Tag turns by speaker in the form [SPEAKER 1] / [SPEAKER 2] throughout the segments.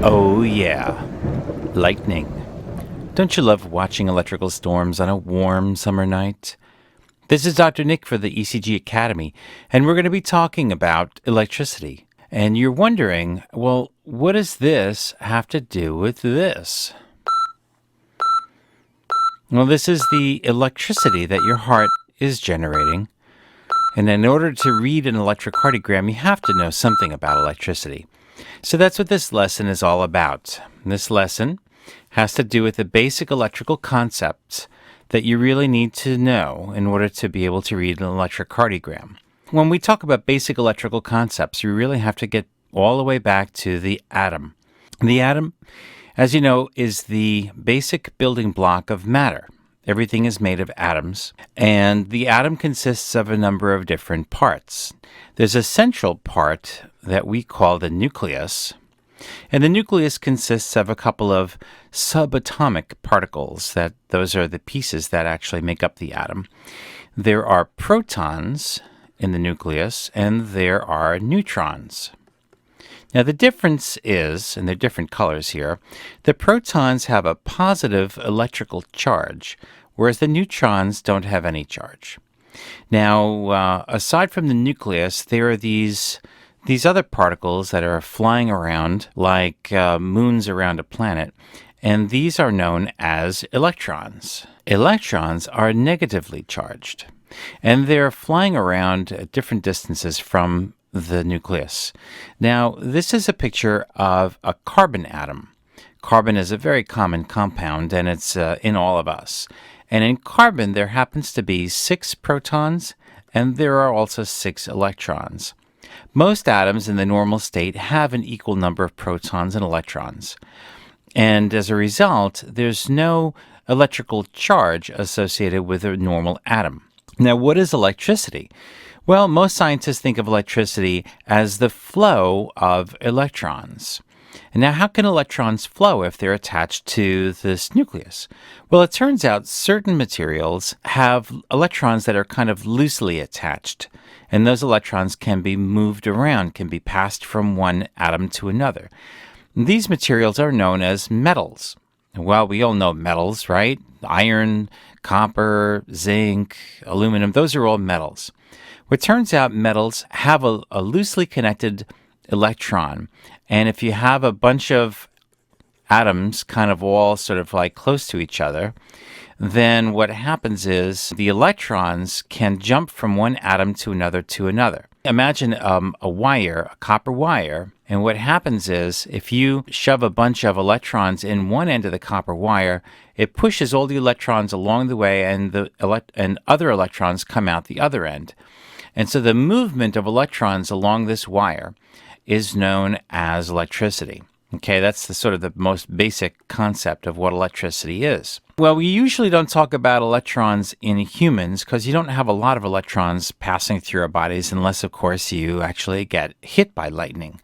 [SPEAKER 1] Oh, yeah. Lightning. Don't you love watching electrical storms on a warm summer night? This is Dr. Nick for the ECG Academy, and we're going to be talking about electricity. And you're wondering, well, what does this have to do with this? Well, this is the electricity that your heart is generating. And in order to read an electrocardiogram, you have to know something about electricity. So that's what this lesson is all about. This lesson has to do with the basic electrical concepts that you really need to know in order to be able to read an electrocardiogram. When we talk about basic electrical concepts, you really have to get all the way back to the atom. The atom, as you know, is the basic building block of matter. Everything is made of atoms, and the atom consists of a number of different parts. There's a central part that we call the nucleus, and the nucleus consists of a couple of subatomic particles. Those are the pieces that actually make up the atom. There are protons in the nucleus, and there are neutrons. Now, the difference is, and they're different colors here, the protons have a positive electrical charge, whereas the neutrons don't have any charge. Now, aside from the nucleus, there are these other particles that are flying around like moons around a planet, and these are known as electrons. Electrons are negatively charged, and they're flying around at different distances from the nucleus. Now, this is a picture of a carbon atom. Carbon is a very common compound, and it's in all of us. And in carbon, there happens to be 6 protons, and there are also 6 electrons. Most atoms in the normal state have an equal number of protons and electrons. And as a result, there's no electrical charge associated with a normal atom. Now, what is electricity? Well, most scientists think of electricity as the flow of electrons. And now, how can electrons flow if they're attached to this nucleus? Well, it turns out certain materials have electrons that are kind of loosely attached. And those electrons can be moved around, can be passed from one atom to another. These materials are known as metals. Well, we all know metals, right? Iron, copper, zinc, aluminum, those are all metals. Well, it turns out metals have a loosely connected electron. And if you have a bunch of atoms kind of all sort of like close to each other, then what happens is the electrons can jump from one atom to another to another. Imagine a wire, a copper wire, and what happens is if you shove a bunch of electrons in one end of the copper wire, it pushes all the electrons along the way, and other electrons come out the other end. And so the movement of electrons along this wire is known as electricity. Okay, that's the most basic concept of what electricity is. Well, we usually don't talk about electrons in humans because you don't have a lot of electrons passing through our bodies unless, of course, you actually get hit by lightning.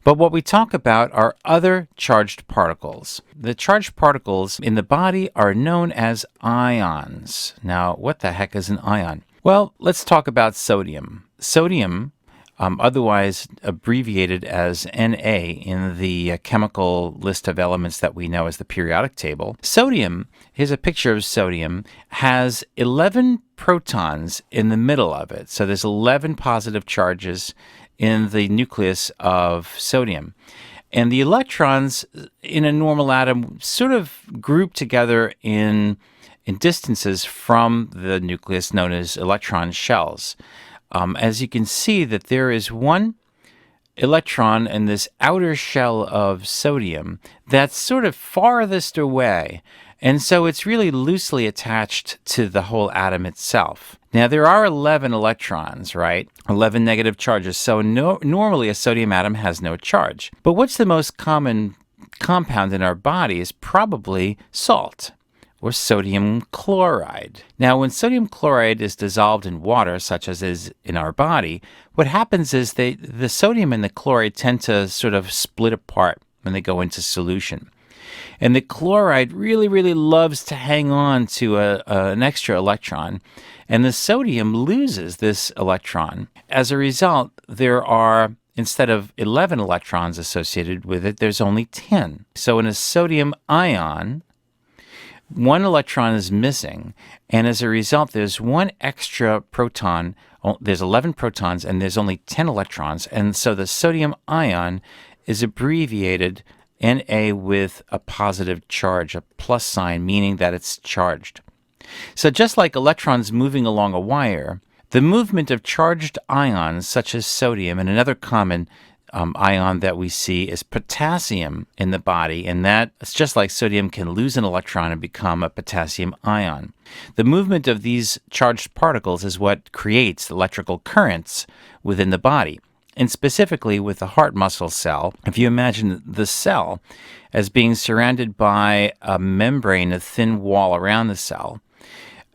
[SPEAKER 1] But what we talk about are other charged particles. The charged particles in the body are known as ions. Now, what the heck is an ion? Well, let's talk about sodium. Sodium, otherwise abbreviated as Na in the chemical list of elements that we know as the periodic table. Sodium, here's a picture of sodium, has 11 protons in the middle of it. So there's 11 positive charges in the nucleus of sodium. And the electrons in a normal atom sort of group together in distances from the nucleus known as electron shells. As you can see that there is one electron in this outer shell of sodium that's sort of farthest away. And so it's really loosely attached to the whole atom itself. Now, there are 11 electrons, right? 11 negative charges. So normally a sodium atom has no charge. But what's the most common compound in our body is probably salt, or sodium chloride. Now, when sodium chloride is dissolved in water, such as is in our body, what happens is the sodium and the chloride tend to sort of split apart when they go into solution. And the chloride really, really loves to hang on to an extra electron, and the sodium loses this electron. As a result, there are instead of 11 electrons associated with it, there's only 10. So in a sodium ion, one electron is missing, and as a result, there's one extra proton. There's 11 protons, and there's only 10 electrons, and so the sodium ion is abbreviated Na with a positive charge, a plus sign, meaning that it's charged. So just like electrons moving along a wire, the movement of charged ions such as sodium, and another common ion that we see is potassium in the body, and that's just like sodium can lose an electron and become a potassium ion. The movement of these charged particles is what creates electrical currents within the body. And specifically with the heart muscle cell, if you imagine the cell as being surrounded by a membrane, a thin wall around the cell,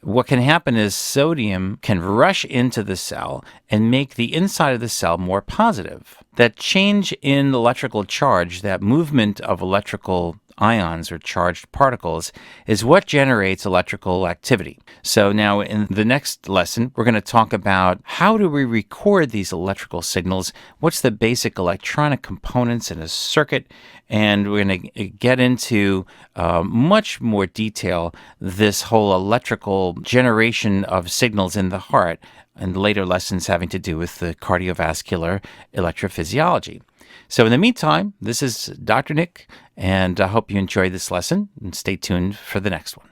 [SPEAKER 1] what can happen is sodium can rush into the cell and make the inside of the cell more positive. That change in electrical charge, that movement of electrical ions or charged particles, is what generates electrical activity. So now in the next lesson, we're going to talk about how do we record these electrical signals, what's the basic electronic components in a circuit, and we're going to get into much more detail this whole electrical generation of signals in the heart and later lessons having to do with the cardiovascular electrophysiology. So in the meantime, this is Dr. Nick, and I hope you enjoyed this lesson, and stay tuned for the next one.